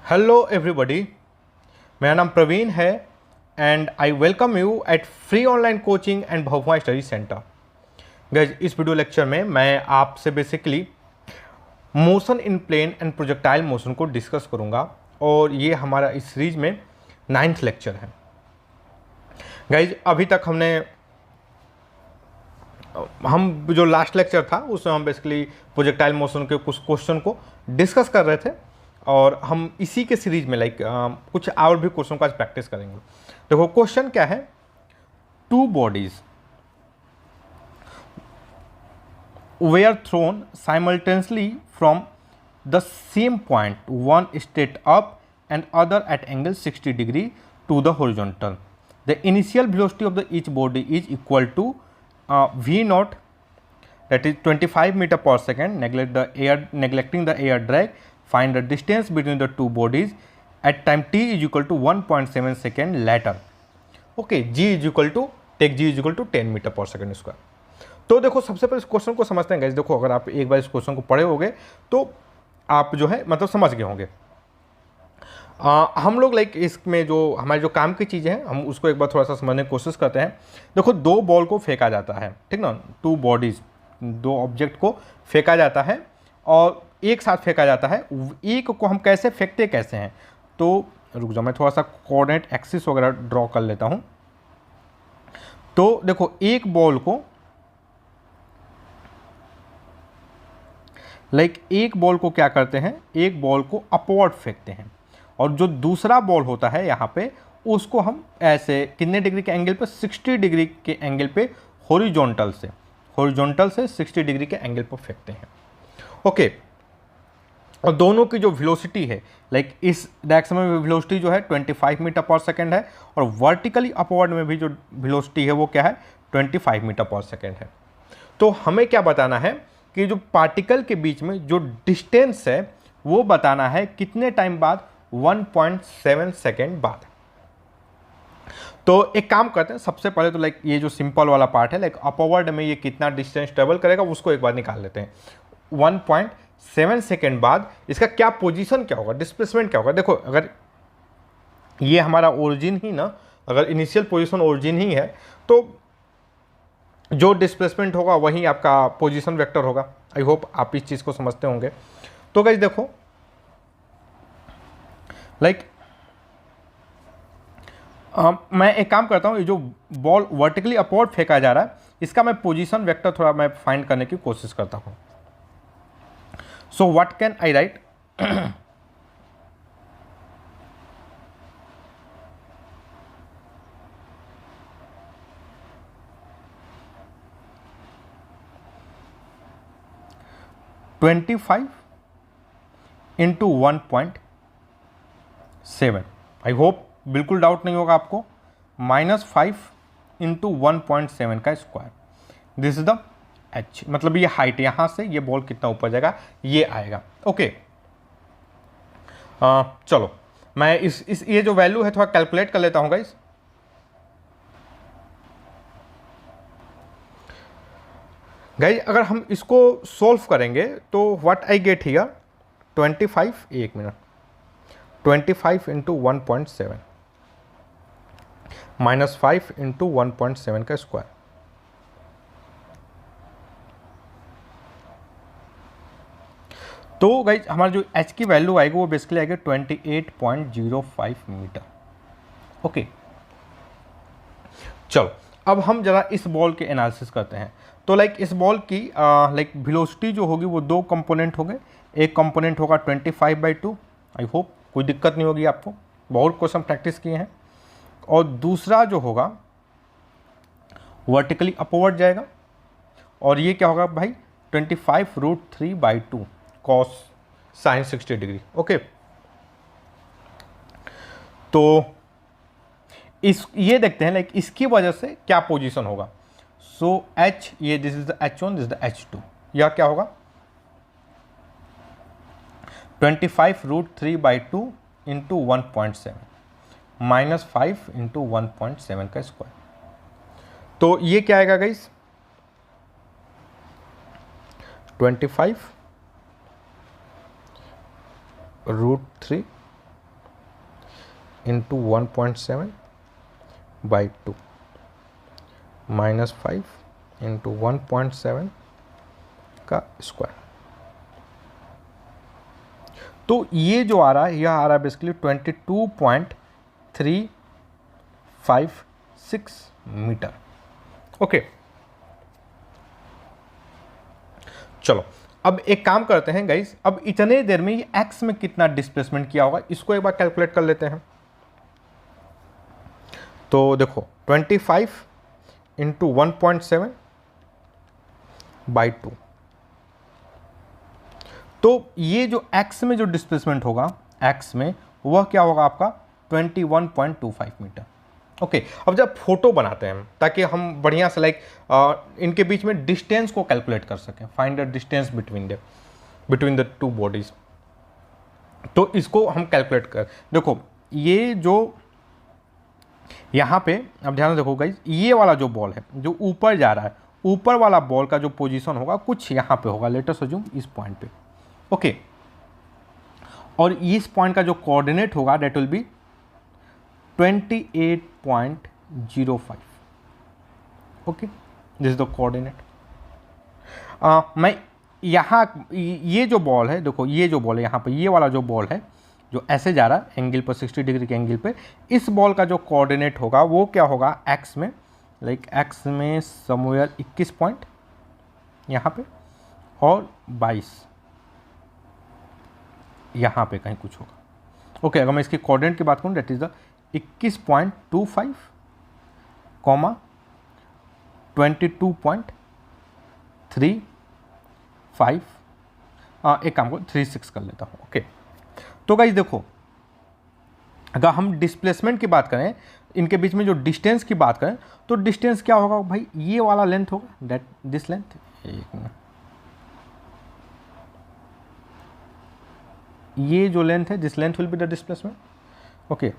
Hello everybody, मेरा नाम प्रवीण है and I welcome you at free online coaching and Bhabua study centre. Guys, इस video lecture में मैं आपसे basically motion in plane and projectile motion को डिस्कस करूंगा और ये हमारा इस सीरीज में 9th लेक्चर है। गाइस, अभी तक हम जो लास्ट लेक्चर था उसमें हम बेसिकली प्रोजेक्टाइल मोशन के कुछ क्वेश्चन को डिस्कस कर रहे थे और हम इसी के सीरीज में कुछ और भी क्वेश्चन का आज प्रैक्टिस करेंगे। देखो क्वेश्चन क्या है, two bodies were thrown simultaneously from the same point, one straight up and other at angle 60 degree to the horizontal. The initial velocity of the each body is equal to v naught, that is 25 meter per second. Neglecting the air drag, find the distance between the two bodies at time t is equal to 1.7 second later. Okay, g is equal to 10 meter per second square. तो देखो सबसे पहले इस question को समझते हैं guys. देखो अगर आप एक बार इस क्वेश्चन को पढ़े होगे तो आप जो है मतलब समझ गए होंगे। हम लोग इसमें जो हमारे जो काम की चीज़ें हैं हम उसको एक बार थोड़ा सा समझने की कोशिश करते हैं। देखो दो बॉल को फेंका जाता है, ठीक ना, टू बॉडीज, दो ऑब्जेक्ट को फेंका जाता है और एक साथ फेंका जाता है। एक को हम कैसे फेंकते कैसे हैं, तो रुक जाओ मैं थोड़ा सा कोऑर्डिनेट एक्सिस वगैरह ड्रॉ कर लेता हूँ। तो देखो एक बॉल को एक बॉल को क्या करते हैं, एक बॉल को अपवर्ड फेंकते हैं और जो दूसरा बॉल होता है यहाँ पे उसको हम ऐसे कितने डिग्री के एंगल पे, 60 डिग्री के एंगल पे हॉरिजॉन्टल से 60 डिग्री के एंगल पर फेंकते हैं। ओके, और दोनों की जो वेलोसिटी है इस डायरेक्शन में वेलोसिटी जो है 25 मीटर पर सेकेंड है और वर्टिकली अपवर्ड में भी जो वेलोसिटी है वो क्या है, 25 मीटर पर सेकेंड है। तो हमें क्या बताना है कि जो पार्टिकल के बीच में जो डिस्टेंस है वो बताना है कितने टाइम बाद, 1.7 सेकेंड बाद। तो एक काम करते हैं, सबसे पहले तो ये जो सिंपल वाला पार्ट है अपवर्ड में ये कितना डिस्टेंस ट्रेवल करेगा उसको एक बार निकाल लेते हैं। 1.7 सेकेंड बाद इसका क्या पोजीशन क्या होगा, डिस्प्लेसमेंट क्या होगा। देखो अगर ये हमारा ओरिजिन ही ना, अगर इनिशियल पोजीशन ओरिजिन ही है तो जो डिस्प्लेसमेंट होगा वही आपका पोजीशन वेक्टर होगा। आई होप आप इस चीज़ को समझते होंगे। तो गाइस देखो मैं एक काम करता हूँ, ये जो बॉल वर्टिकली अपवर्ड फेंका जा रहा है इसका मैं पोजीशन वेक्टर थोड़ा मैं फाइंड करने की कोशिश करता हूँ। सो what can I right, (25 into 1.7). I hope बिल्कुल डाउट नहीं होगा आपको। -5 इंटू 1.7 का square, this is the H, मतलब ये हाइट, यहाँ से ये बॉल कितना ऊपर जाएगा ये आएगा। ओके, चलो मैं इस ये जो वैल्यू है थोड़ा कैलकुलेट कर लेता हूँ गाइस। गाइस अगर हम इसको सॉल्व करेंगे तो व्हाट आई गेट हियर, 25, एक मिनट, 25 इंटू 1.7 -5 इंटू 1.7 का स्क्वायर। तो गाइस हमारा जो h की वैल्यू आएगी वो बेसिकली आएगी 28.05 मीटर। ओके, चलो अब हम जरा इस बॉल के एनालिसिस करते हैं। तो इस बॉल की वेलोसिटी जो होगी वो दो कंपोनेंट हो गए। एक कंपोनेंट होगा 25/2, आई होप कोई दिक्कत नहीं होगी आपको, बहुत क्वेश्चन प्रैक्टिस किए हैं। और दूसरा जो होगा वर्टिकली अपवर्ड जाएगा और ये क्या होगा भाई, 25√3/2 cos sin 60 डिग्री। ओके, तो ये देखते हैं इसकी वजह से क्या पोजीशन होगा। सो h, ये this is the h1, this is the h2, यह क्या होगा 25√3/2 इंटू 1.7 -5 इंटू 1.7 का स्क्वायर। तो ये क्या आएगा गाइस, 25√3 इंटू 1.7 बाई 2 -5 इंटू 1.7 का स्क्वायर। तो ये जो आ रहा है यह आ रहा है बेसिकली 22.356 मीटर। ओके, चलो अब एक काम करते हैं गाइस, अब इतने देर में ये एक्स में कितना डिस्प्लेसमेंट किया होगा इसको एक बार कैलकुलेट कर लेते हैं। तो देखो 25 इंटू 1.7 बाई 2, तो ये जो x में जो डिस्प्लेसमेंट होगा x में वह क्या होगा आपका 21.25 मीटर। ओके, अब जब फोटो बनाते हैं ताकि हम बढ़िया से इनके बीच में डिस्टेंस को कैलकुलेट कर सकें, find the distance between the two bodies, तो इसको हम कैलकुलेट कर, देखो ये जो यहाँ पे अब ध्यान देखो गाइस, ये वाला जो बॉल है जो ऊपर जा रहा है, ऊपर वाला बॉल का जो पोजीशन होगा कुछ यहाँ पे होगा, लेट अस अज्यूम इस पॉइंट पे। ओके, और इस पॉइंट का जो कोऑर्डिनेट होगा that will be 28.05। Okay, this is the coordinate. मैं यहाँ ये जो बॉल है, देखो ये जो बॉल है यहाँ पे, ये वाला जो बॉल है जो ऐसे जा रहा है एंगल पर 60 डिग्री के एंगल पे, इस बॉल का जो कोऑर्डिनेट होगा वो क्या होगा एक्स में, एक्स में समवेयर 21 पॉइंट यहाँ पे और 22 यहाँ पे कहीं कुछ होगा। ओके, अगर मैं इसकी कोऑर्डिनेट की बात करूँ दैट इज द 21.25 कॉमा 22.35, एक काम को 36 कर लेता हूँ। ओके, तो गाइस देखो अगर हम डिस्प्लेसमेंट की बात करें, इनके बीच में जो डिस्टेंस की बात करें, तो डिस्टेंस क्या होगा भाई, ये वाला लेंथ होगा दैट दिस लेंथ, एक मिनट, ये जो लेंथ है this length will be the displacement. Okay,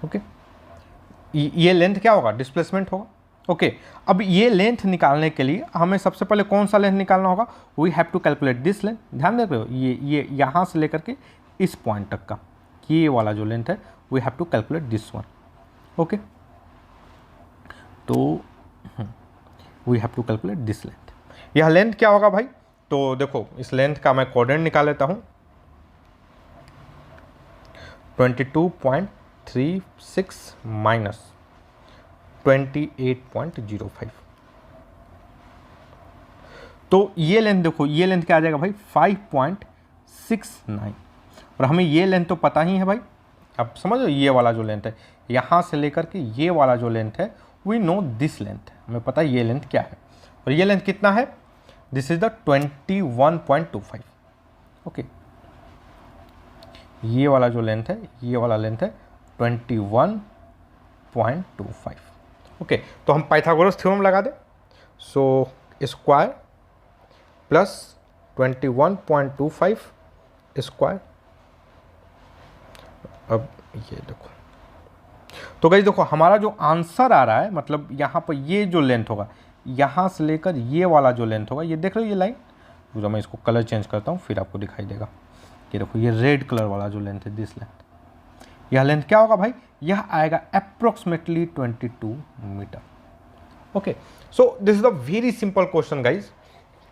okay, ये लेंथ क्या होगा, डिस्प्लेसमेंट होगा। ओके, अब ये लेंथ निकालने के लिए हमें सबसे पहले कौन सा लेंथ निकालना होगा, we have to calculate this length. ध्यान देख रहे हो, ये यहाँ से लेकर के इस पॉइंट तक का ये वाला जो लेंथ है we have to calculate this one. Okay, तो we have to calculate this length. यह लेंथ क्या होगा भाई, तो देखो इस लेंथ का मैं कोऑर्डिनेट निकाल लेता हूँ, 22.36 माइनस 28.05, तो ये लेंथ देखो, ये लेंथ क्या आ जाएगा भाई 5.69, और हमें ये लेंथ तो पता ही है भाई, अब समझो ये वाला जो लेंथ है यहाँ से लेकर के ये वाला जो लेंथ है वी नो दिस लेंथ, हमें पता है ये लेंथ क्या है, और ये लेंथ कितना है, दिस इज द 21.25। ओके, ये वाला जो लेंथ है, ये वाला लेंथ है 21.25। ओके, तो हम पाइथागोरस थ्योरम लगा दें, सो स्क्वायर प्लस 21.25 स्क्वायर। अब ये देखो, तो गाइस देखो हमारा जो आंसर आ रहा है, मतलब यहाँ पर ये जो लेंथ होगा यहाँ से लेकर ये वाला जो लेंथ होगा, ये देख रहे हो ये लाइन, तो मैं इसको कलर चेंज करता हूँ फिर आपको दिखाई देगा। ये देखो ये रेड कलर वाला जो लेंथ है दिस लेंथ, यह लेंथ क्या होगा भाई, यह आएगा approximately 22 metre. Okay, so this is a very simple question guys,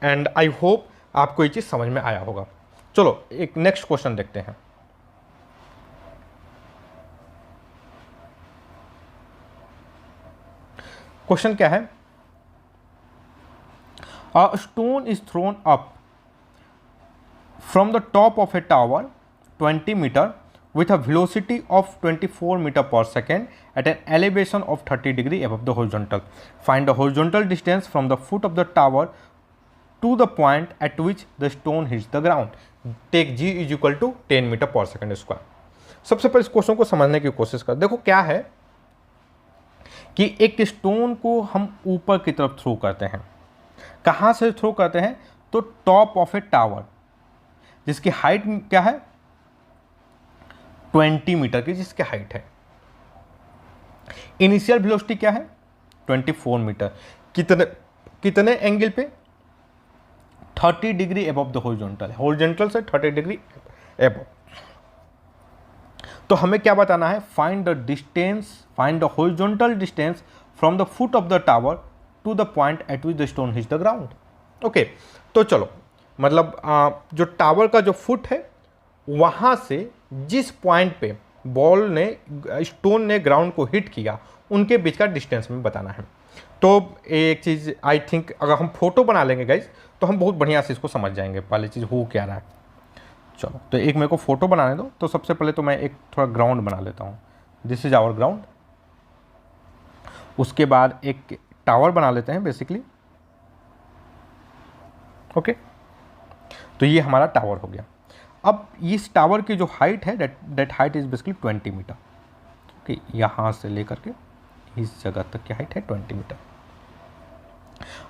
and I hope आपको ये चीज़ समझ में आया होगा। चलो एक नेक्स्ट क्वेश्चन देखते हैं। क्वेश्चन क्या है, a stone is thrown up from the top of a tower 20 metre with a velocity of 24 meter per second at an elevation of 30 degree above the horizontal. Find the horizontal distance from the foot of the tower to the point at which the stone hits the ground. Take g is equal to 10 meter per second square. सबसे पहले इस question को समझने की कोशिश कर, देखो क्या है कि एक स्टोन को हम ऊपर की तरफ थ्रो करते हैं, कहाँ से थ्रो करते हैं, तो टॉप ऑफ ए टावर जिसकी हाइट क्या है 20 मीटर की जिसकी हाइट है। इनिशियल वेलोसिटी क्या है 24 मीटर, कितने एंगल पे 30 degree above the horizontal, horizontal से 30 डिग्री एबव। तो हमें क्या बताना है, find the distance, find the horizontal distance from the foot of the tower to the point at which the stone hit the ground. Okay, तो चलो मतलब जो टावर का जो फुट है वहाँ से जिस पॉइंट पे बॉल ने, स्टोन ने ग्राउंड को हिट किया, उनके बीच का डिस्टेंस में बताना है। तो एक चीज़ आई थिंक अगर हम फोटो बना लेंगे गाइज तो हम बहुत बढ़िया से इसको समझ जाएंगे पहली चीज़ हो क्या रहा है। चलो तो एक मेरे को फोटो बनाने दो। तो सबसे पहले तो मैं एक थोड़ा ग्राउंड बना लेता हूँ, दिस इज आवर ग्राउंड। उसके बाद एक टावर बना लेते हैं बेसिकली। ओके, तो ये हमारा टावर हो गया। अब इस टावर की जो हाइट है that height is basically 20 metre. Okay, यहाँ से लेकर के इस जगह तक की हाइट है 20 मीटर।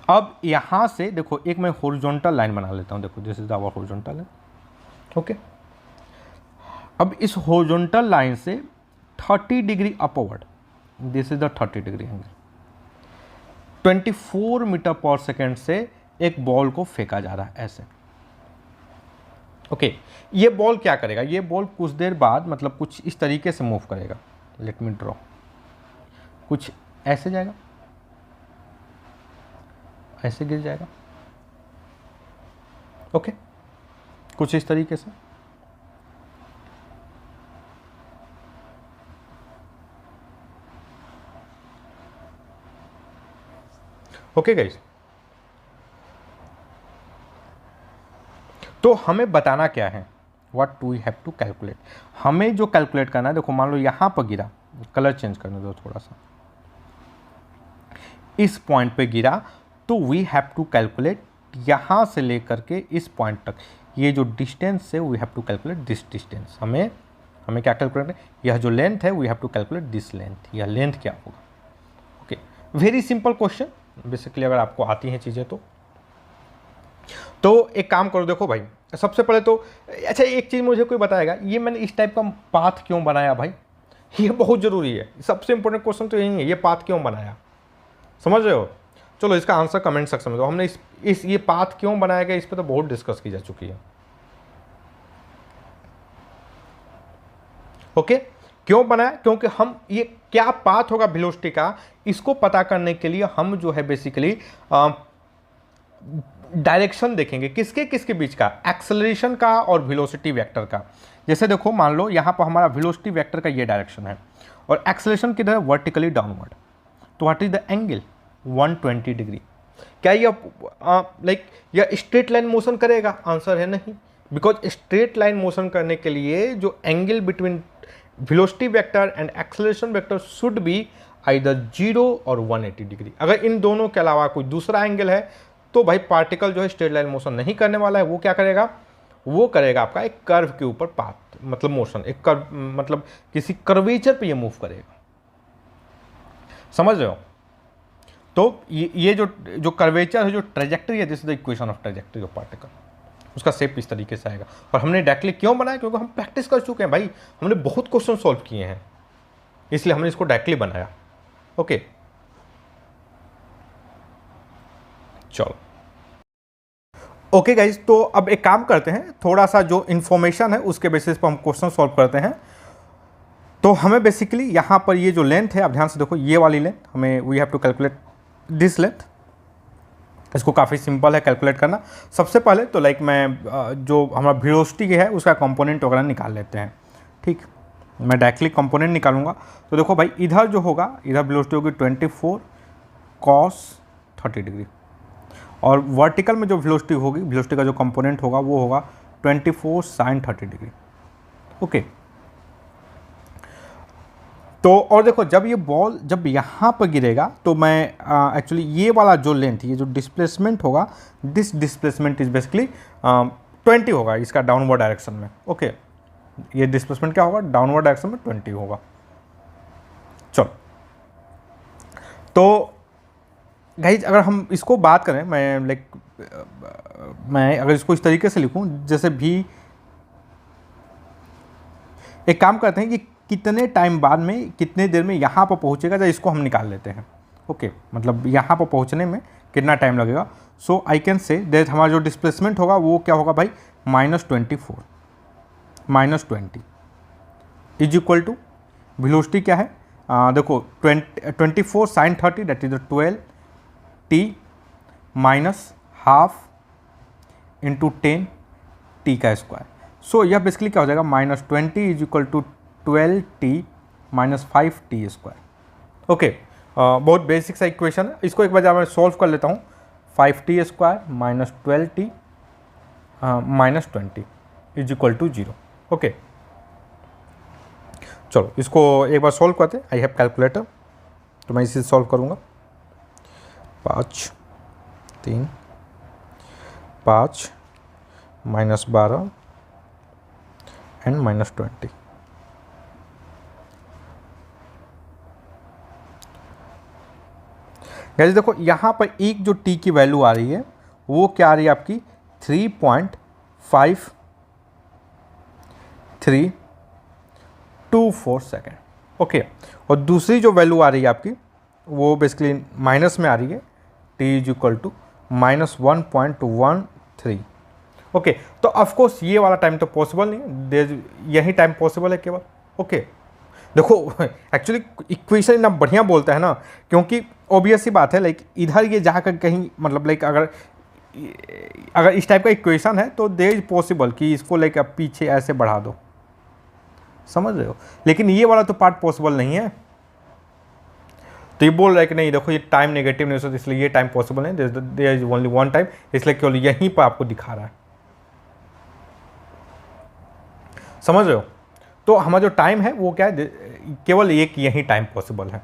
अब यहाँ से देखो एक मैं हॉरिजॉन्टल लाइन बना लेता हूँ, देखो this is our horizontal line. Okay, अब इस हॉरिजॉन्टल लाइन से 30 degree upward, this is the 30 degree angle, 24 metre per second से एक बॉल को फेंका जा रहा है ऐसे। ओके, ये बॉल क्या करेगा, ये बॉल कुछ देर बाद मतलब कुछ इस तरीके से मूव करेगा। लेट मी ड्रॉ, कुछ ऐसे जाएगा, ऐसे गिर जाएगा। ओके, कुछ इस तरीके से। ओके गाइस, तो हमें बताना क्या है, what we have to calculate. हमें जो कैलकुलेट करना है, देखो मान लो यहां पर गिरा, कलर चेंज करने दो थोड़ा सा, इस पॉइंट पे गिरा, तो वी हैव टू कैलकुलेट यहां से लेकर के इस पॉइंट तक ये जो डिस्टेंस है, we have to calculate this distance. हमें क्या कैलकुलेट है, यह जो लेंथ है we have to calculate this length, यह लेंथ क्या होगा। Okay, very simple question basically, अगर आपको आती हैं चीज़ें तो एक काम करो, देखो भाई सबसे पहले तो अच्छा एक चीज़ मुझे कोई बताएगा, ये मैंने इस टाइप का पाथ क्यों बनाया भाई, ये बहुत ज़रूरी है। सबसे इंपॉर्टेंट क्वेश्चन तो यही है, ये पाथ क्यों बनाया, समझ रहे हो। चलो इसका आंसर कमेंट सेक्शन में दो। हमने इस ये पाथ क्यों बनाया गया, इस पर तो बहुत डिस्कस की जा चुकी है। ओके, क्यों बनाया, क्योंकि हम ये क्या पाथ होगा वेलोसिटी का, इसको पता करने के लिए हम जो है बेसिकली डायरेक्शन देखेंगे, किसके किसके बीच का, एक्सेलरेशन का और वेलोसिटी वेक्टर का। जैसे देखो मान लो यहाँ पर हमारा वेलोसिटी वेक्टर का ये डायरेक्शन है और एक्सेलरेशन किधर है, वर्टिकली डाउनवर्ड। तो what is the angle, 120 degree. क्या ये लाइक यह स्ट्रेट लाइन मोशन करेगा, आंसर है नहीं, बिकॉज स्ट्रेट लाइन मोशन करने के लिए जो angle between velocity vector and acceleration vector should be either 0 और 180 डिग्री। अगर इन दोनों के अलावा कोई दूसरा एंगल है तो भाई पार्टिकल जो है स्ट्रेट लाइन मोशन नहीं करने वाला है। वो क्या करेगा, वो करेगा आपका एक कर्व के ऊपर पाथ, मतलब मोशन, एक कर्व मतलब किसी कर्वेचर पे ये मूव करेगा, समझ रहे हो। तो ये जो कर्वेचर है, जो ट्रेजेक्टरी है, this is the equation of trajectory of particle, उसका शेप इस तरीके से आएगा। और हमने डायरेक्टली क्यों बनाया, क्योंकि हम प्रैक्टिस कर चुके हैं भाई, हमने बहुत क्वेश्चन सॉल्व किए हैं, इसलिए हमने इसको डायरेक्टली बनाया। ओके, चलो ओके गाइज, तो अब एक काम करते हैं, थोड़ा सा जो इन्फॉर्मेशन है उसके बेसिस पर हम क्वेश्चन सॉल्व करते हैं। तो हमें बेसिकली यहाँ पर ये जो लेंथ है, आप ध्यान से देखो, ये वाली लेंथ हमें we have to calculate this length. इसको काफ़ी सिंपल है कैलकुलेट करना। सबसे पहले तो लाइक मैं जो हमारा वेलोसिटी है उसका कंपोनेंट वगैरह निकाल लेते हैं। ठीक, मैं डायरेक्टली कंपोनेंट निकालूंगा। तो देखो भाई इधर जो होगा, इधर वेलोसिटी होगी 24 cos 30 डिग्री, और वर्टिकल में जो वेलोसिटी होगी, वेलोसिटी का जो कंपोनेंट होगा वो होगा 24 sin 30 डिग्री। ओके, तो और देखो जब ये बॉल जब यहाँ पर गिरेगा तो मैं एक्चुअली ये वाला जो लेंथ, ये जो डिस्प्लेसमेंट होगा, दिस डिस्प्लेसमेंट इज बेसिकली 20 होगा इसका डाउनवर्ड डायरेक्शन में। ओके, ये डिस्प्लेसमेंट क्या होगा, डाउनवर्ड डायरेक्शन में 20 होगा। चलो, तो गाइज अगर हम इसको बात करें, मैं अगर इसको इस तरीके से लिखूं, जैसे भी एक काम करते हैं कि कितने टाइम बाद में, कितने देर में यहाँ पर पहुँचेगा, तो इसको हम निकाल लेते हैं। ओके, मतलब यहाँ पर पहुँचने में कितना टाइम लगेगा। सो आई कैन से दैट हमारा जो डिस्प्लेसमेंट होगा वो क्या होगा भाई, -24 -20 इज इक्वल टू वेलोसिटी क्या है, देखो 24 sin 30 that is 12 t minus half into 10 t का स्क्वायर। सो यह बेसिकली क्या हो जाएगा, -20 is equal to 12t minus 5t square. Okay, बहुत बेसिक सा इक्वेशन है, इसको एक बार मैं सॉल्व कर लेता हूँ। 5t square minus 12t minus 20 is equal to 0। Okay, चलो इसको एक बार सॉल्व करते हैं। आई हैव कैलकुलेटर, तो मैं इसे सॉल्व करूँगा। 5 3 5 माइनस 12 एंड माइनस 20। गाइस देखो यहाँ पर एक जो t की वैल्यू आ रही है वो क्या आ रही है आपकी 3.5324 सेकेंड। ओके, और दूसरी जो वैल्यू आ रही है आपकी वो बेसिकली माइनस में आ रही है, t is equal to -1.13। Okay, तो ऑफकोर्स ये वाला टाइम तो पॉसिबल नहीं है, यही टाइम पॉसिबल है केवल। ओके, देखो एक्चुअली इक्वेशन इतना बढ़िया बोलता है ना, क्योंकि ऑब्वियस सी बात है, लाइक इधर ये जाकर कहीं मतलब लाइक अगर इस टाइप का इक्वेशन है तो देयर इज पॉसिबल कि इसको लाइक अब पीछे ऐसे बढ़ा दो, समझ रहे हो, लेकिन ये वाला तो पार्ट पॉसिबल नहीं है। तो ये बोल रहा है कि नहीं देखो ये टाइम नेगेटिव नहीं हो सकता, इसलिए ये टाइम पॉसिबल नहीं, there is only one time, इसलिए केवल यहीं पर आपको दिखा रहा है, समझ रहे हो। तो हमारा जो टाइम है वो क्या है, केवल एक यही टाइम पॉसिबल है।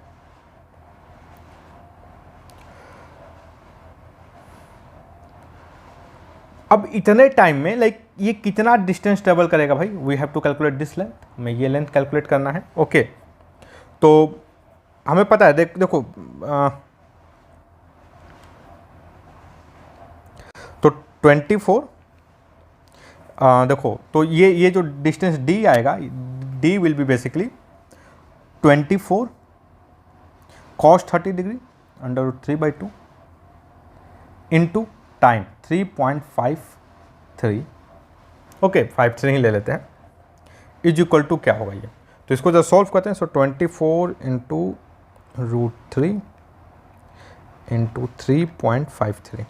अब इतने टाइम में लाइक ये कितना डिस्टेंस ट्रेवल करेगा भाई, we have to calculate this length, हमें ये लेंथ कैलकुलेट करना है। ओके, तो हमें पता है देखो तो 24 देखो तो ये जो डिस्टेंस d आएगा, d will be basically 24 cos 30 degree under 3/2 into time 3.53, okay 53 ही ले लेते हैं, इज इक्वल टू क्या होगा ये। तो इसको जब सॉल्व करते हैं, so 24 into √3 into 3.53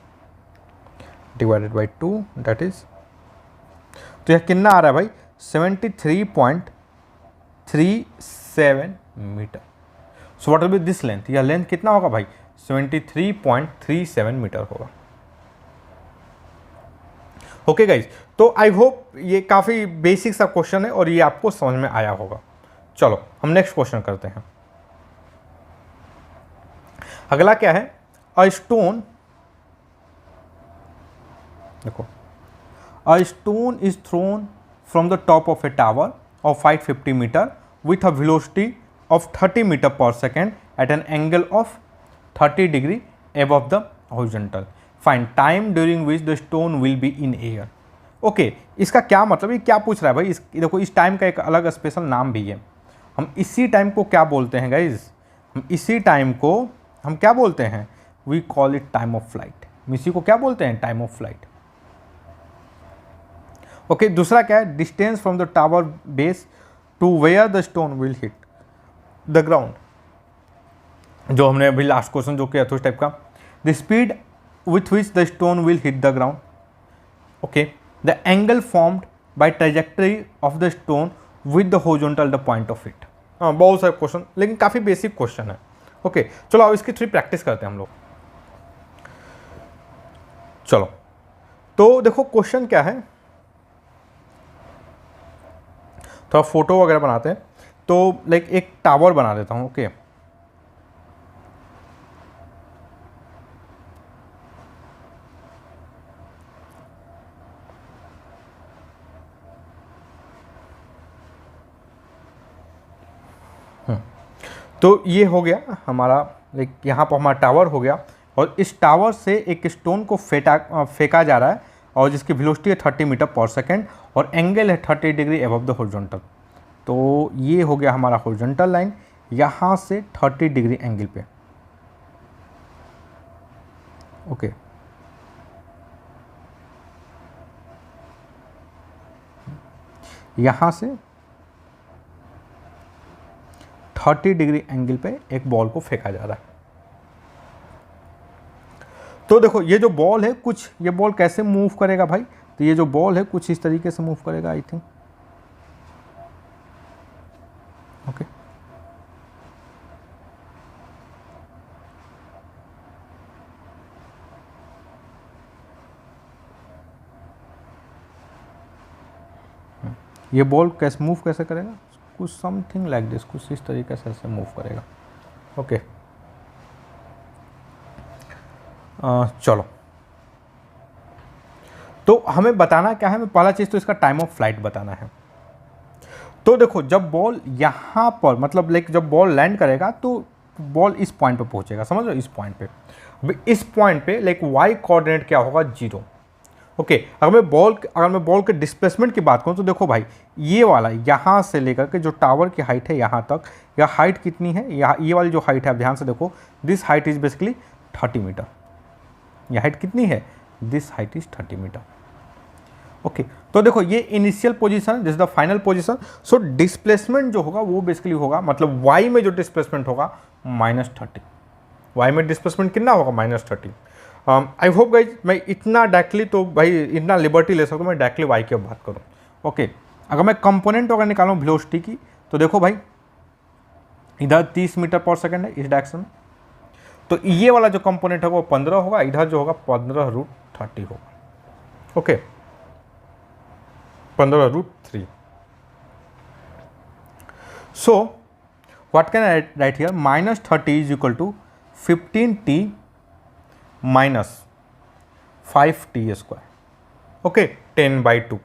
divided by 2, that is, तो यह कितना आ रहा है भाई, 73.37 metre. So what will be this length, यह लेंथ कितना होगा भाई, 73.37 मीटर होगा। ओके गाइज, तो आई होप ये काफ़ी बेसिक सा क्वेश्चन है और ये आपको समझ में आया होगा। चलो हम नेक्स्ट क्वेश्चन करते हैं। अगला क्या है, अ स्टोन, देखो a stone is thrown from the top of a tower of 550 metre with a velocity of 30 metre per second at an angle of 30 degree above the horizontal, find time during which the stone will be in air. Okay, इसका क्या मतलब, ये क्या पूछ रहा है भाई, देखो इस टाइम का एक अलग स्पेशल नाम भी है। हम इसी टाइम को क्या बोलते हैं गाइज, हम इसी टाइम को हम क्या बोलते हैं, we call it time of flight. इसी को क्या बोलते हैं, टाइम ऑफ फ्लाइट। ओके, दूसरा क्या है, distance from the tower base to where the stone will hit the ground, जो हमने अभी लास्ट क्वेश्चन जो किया था उस टाइप का। The speed with which the stone will hit the ground, okay, the angle formed by trajectory of the stone with the horizontal the point of it। हाँ, बहुत सारे क्वेश्चन, लेकिन काफ़ी बेसिक क्वेश्चन है। ओके, चलो अब इसकी 3 प्रैक्टिस करते हैं हम लोग। चलो तो देखो क्वेश्चन क्या है, थोड़ा फोटो वगैरह बनाते हैं। तो लाइक एक टावर बना देता हूँ। ओके, तो ये हो गया हमारा, लाइक यहाँ पर हमारा टावर हो गया और इस टावर से एक स्टोन को फेंका जा रहा है और जिसकी वेलोसिटी है 30 मीटर पर सेकेंड और एंगल है 30 डिग्री अबव द हॉरिजॉन्टल। तो ये हो गया हमारा हॉरिजॉन्टल लाइन, यहाँ से 30 डिग्री एंगल पे। ओके, यहाँ से 30 डिग्री एंगल पे एक बॉल को फेंका जा रहा है। तो देखो ये जो बॉल है, कुछ ये बॉल कैसे मूव करेगा भाई, तो ये जो बॉल है कुछ इस तरीके से मूव करेगा आई थिंक। ओके, ये बॉल कैसे मूव कैसे करेगा, कुछ समथिंग लाइक दिस, कुछ इस तरीके से ऐसे मूव करेगा। ओके, चलो, तो हमें बताना क्या है, हमें पहला चीज़ तो इसका टाइम ऑफ फ्लाइट बताना है। तो देखो जब बॉल यहाँ पर मतलब लाइक जब बॉल लैंड करेगा तो बॉल इस पॉइंट पे पहुँचेगा, समझ लो, इस पॉइंट पे। अभी इस पॉइंट पे लाइक वाई कोऑर्डिनेट क्या होगा, 0। ओके, अगर मैं बॉल के डिस्प्लेसमेंट की बात करूँ तो देखो भाई, ये वाला यहाँ से लेकर के जो टावर की हाइट है यहाँ तक, या हाइट कितनी है, यहाँ ये वाली जो हाइट है आप ध्यान से देखो, this height is basically 30 metre. यह हाइट कितनी है, this height is 30 metre. Okay, तो देखो ये initial position, this is the final position. So displacement जो होगा वो बेसिकली होगा, मतलब वाई में जो डिस्प्लेसमेंट होगा -30। वाई में डिस्प्लेसमेंट कितना होगा, -30। आई होप गाइज मैं इतना डायरेक्टली तो भाई इतना लिबर्टी ले सकता हूँ, मैं डायरेक्टली वाई की अब बात करूँ। ओके, अगर मैं कंपोनेंट अगर निकालूँ वेलोसिटी की, तो देखो भाई इधर 30 मीटर पर सेकेंड है इस डायरेक्शन में, तो ये वाला जो कंपोनेंट है वो 15 होगा, इधर जो होगा 15√30 होगा। Okay, 15√3। So what can I write here, -30 is equal to 15t -5t²। Okay, 10/2।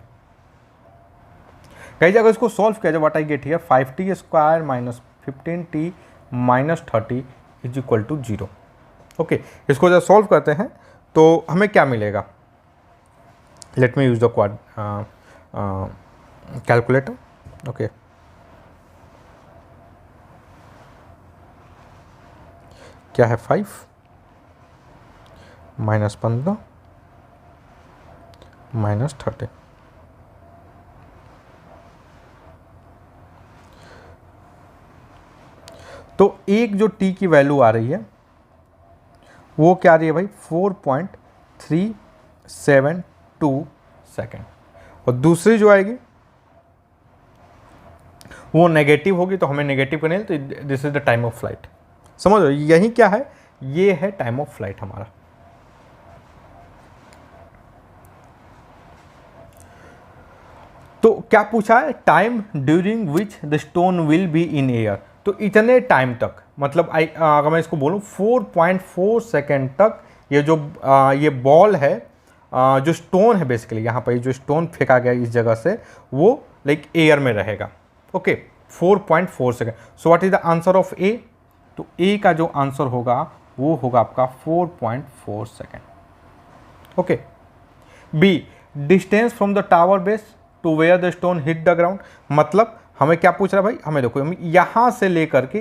Guys अगर इसको सॉल्व किया जाए, what I get here, 5t² -15t -30 is equal to 0। Okay, इसको जब सॉल्व करते हैं तो हमें क्या मिलेगा, let me use the quad calculator. Okay, क्या है, 5 -15 -30। तो एक जो t की वैल्यू आ रही है वो क्या आ रही है भाई, 4.372 सेकेंड, और दूसरी जो आएगी वो नेगेटिव होगी, तो हमें नेगेटिव करनी है, तो this is the time of flight. समझ लो यही क्या है, ये है टाइम ऑफ फ्लाइट हमारा। तो क्या पूछा है, time during which the stone will be in air. तो इतने टाइम तक, मतलब अगर मैं इसको बोलूँ 4.4 सेकेंड तक ये जो ये बॉल है, जो स्टोन है बेसिकली यहाँ पर जो स्टोन फेंका गया इस जगह से, वो लाइक एयर में रहेगा। Okay, 4.4 second. So what is the answer of A, तो ए का जो आंसर होगा वो होगा आपका 4.4 second. Okay, B distance from the tower base to where the stone hit the ground, मतलब हमें क्या पूछ रहा है भाई, हमें देखो हम यहाँ से लेकर के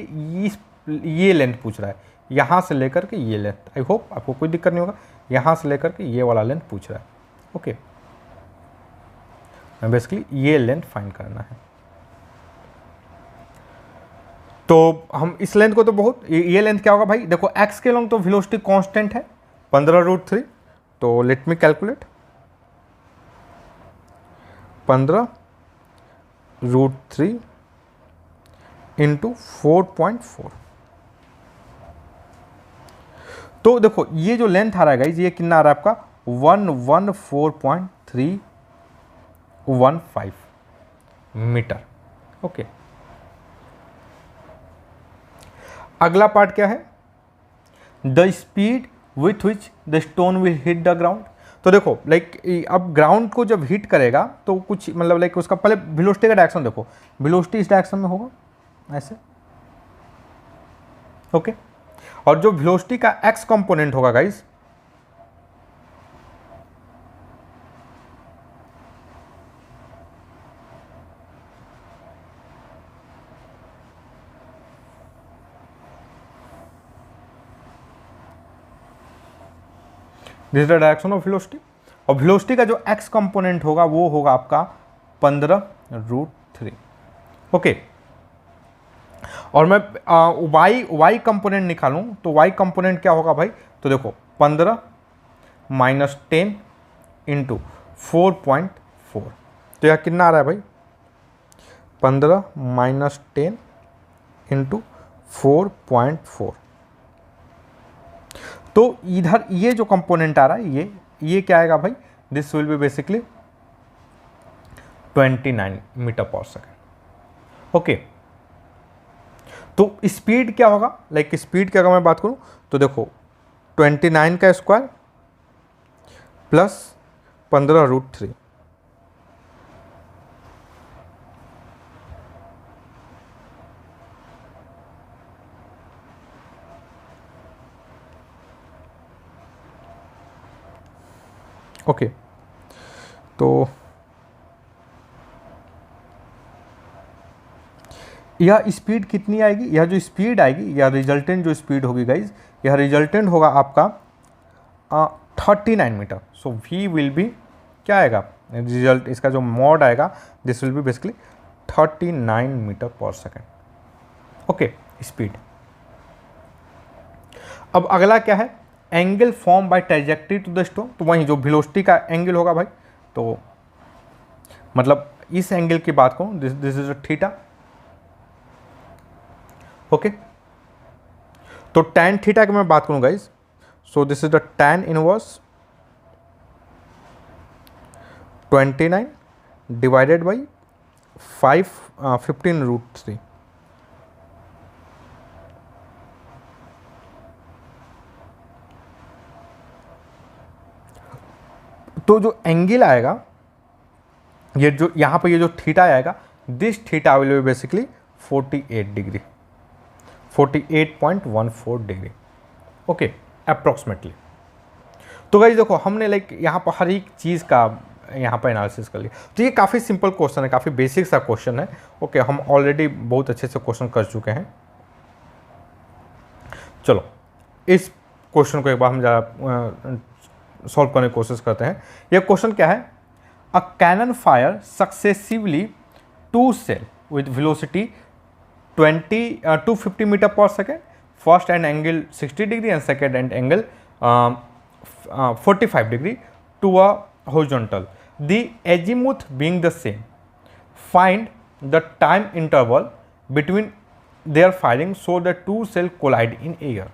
ये लेंथ पूछ रहा है, यहाँ से लेकर के ये लेंथ। आई होप आपको कोई दिक्कत नहीं होगा, यहाँ से लेकर के ये वाला लेंथ पूछ रहा है। ओके, बेसिकली ये लेंथ फाइंड करना है। तो हम इस लेंथ को तो बहुत, ये लेंथ क्या होगा भाई, देखो x के लॉन्ग तो वेलोसिटी कांस्टेंट है 15√3, तो लेट मी कैलकुलेट 15√3 इंटू 4.4। तो देखो ये जो लेंथ आ रहा है गाइज, ये कितना आ रहा है आपका 114.315 मीटर। ओके, अगला पार्ट क्या है, the speed with which the stone will hit the ground. तो देखो लाइक अब ग्राउंड को जब हिट करेगा तो कुछ मतलब लाइक उसका पहले वेलोसिटी का डायरेक्शन देखो, वेलोसिटी इस डायरेक्शन में होगा ऐसे। ओके, और जो वेलोसिटी का एक्स कंपोनेंट होगा guys, this is the direction of velocity, और वेलोसिटी का जो एक्स कंपोनेंट होगा वो होगा आपका 15 √3। ओके, और मैं y कंपोनेंट निकालूं तो y कंपोनेंट क्या होगा भाई, तो देखो 15 माइनस 10 इंटू 4.4, तो यह कितना आ रहा है भाई, 15 माइनस 10 इंटू 4.4। तो इधर ये जो कंपोनेंट आ रहा है ये क्या आएगा भाई, this will be basically 29 metre per second. Okay, तो स्पीड क्या होगा, लाइक स्पीड की अगर मैं बात करूं तो देखो 29 का स्क्वायर प्लस 15√3, ओके, तो यह स्पीड कितनी आएगी, यह जो स्पीड आएगी, यह रिजल्टेंट जो स्पीड होगी गाइज, यह रिजल्टेंट होगा आपका 39 metre. So we will be क्या आएगा, रिजल्ट इसका जो मॉड आएगा this will be basically 39 metre per second. Okay, speed. अब अगला क्या है, angle form by trajectory to the stone, तो वहीं जो वेलोसिटी का एंगल होगा भाई, तो मतलब इस एंगल की बात करूं, this is a theta. Okay, तो tan थीटा की मैं बात करूं guys, so this is the tan inverse 29 divided by 15√3। तो जो एंगल आएगा, ये जो यहाँ पर ये जो थीटा आएगा, this theta will be basically 48 degree, 48.14 degree. Okay, approximately. तो गाइस देखो हमने लाइक यहाँ पर हर एक चीज़ का यहाँ पर एनालिसिस कर लिया। तो ये काफ़ी सिंपल क्वेश्चन है, काफ़ी बेसिक सा क्वेश्चन है। ओके, हम ऑलरेडी बहुत अच्छे से क्वेश्चन कर चुके हैं। चलो इस क्वेश्चन को एक बार हम ज़रा सॉल्व करने की कोशिश करते हैं। यह क्वेश्चन क्या है, a cannon fire successively 2 shell with velocity 250 metre per second, first and angle 60 degree and second and angle 45 degree to a horizontal, the azimuth being the same, find the time interval between their firing so that two cell collide in air।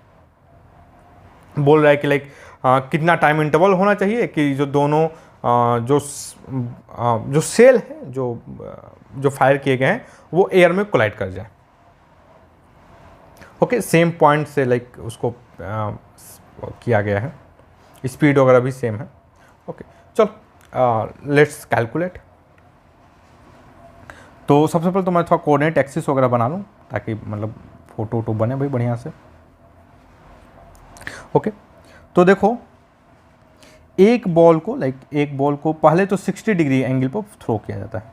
बोल रहा है कि like कितना time interval होना चाहिए कि जो दोनों जो सेल हैं जो फायर किए गए हैं वो एयर में कोलाइड कर जाए। ओके, सेम पॉइंट से लाइक उसको किया गया है, स्पीड वगैरह भी सेम है। ओके, चलो लेट्स कैलकुलेट। तो सबसे पहले तो मैं थोड़ा कोऑर्डिनेट एक्सिस वगैरह बना लूँ ताकि मतलब फोटो वोटो बने भाई बढ़िया से। ओके, तो देखो एक बॉल को पहले तो 60 डिग्री एंगल पर थ्रो किया जाता है,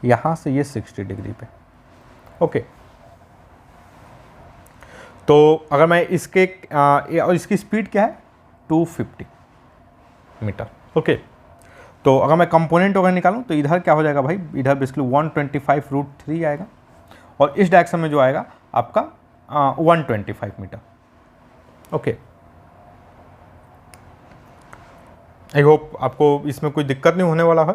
यहाँ से ये 60 डिग्री पे। ओके, तो अगर मैं इसके और इसकी स्पीड क्या है 250 मीटर। ओके, तो अगर मैं कंपोनेंट वगैरह निकालूं तो इधर क्या हो जाएगा भाई, इधर बेसिकली 125√3 आएगा और इस डायरेक्शन में जो आएगा आपका 125 मीटर। ओके, आई होप आपको इसमें कोई दिक्कत नहीं होने वाला है।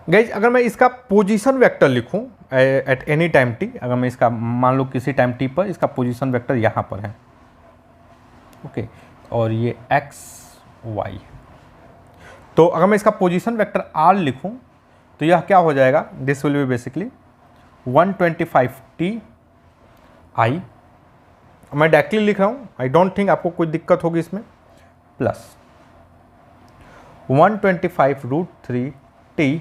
गाइज अगर मैं इसका पोजीशन वेक्टर लिखूं एट एनी टाइम टी, अगर मैं इसका मान लो किसी टाइम टी पर इसका पोजीशन वेक्टर यहाँ पर है। ओके, और ये एक्स वाई, तो अगर मैं इसका पोजीशन वेक्टर आर लिखूं तो यह क्या हो जाएगा, this will be basically 125t आई, मैं डायरेक्टली लिख रहा हूँ, आई डोंट थिंक आपको कोई दिक्कत होगी इसमें, प्लस 125√3t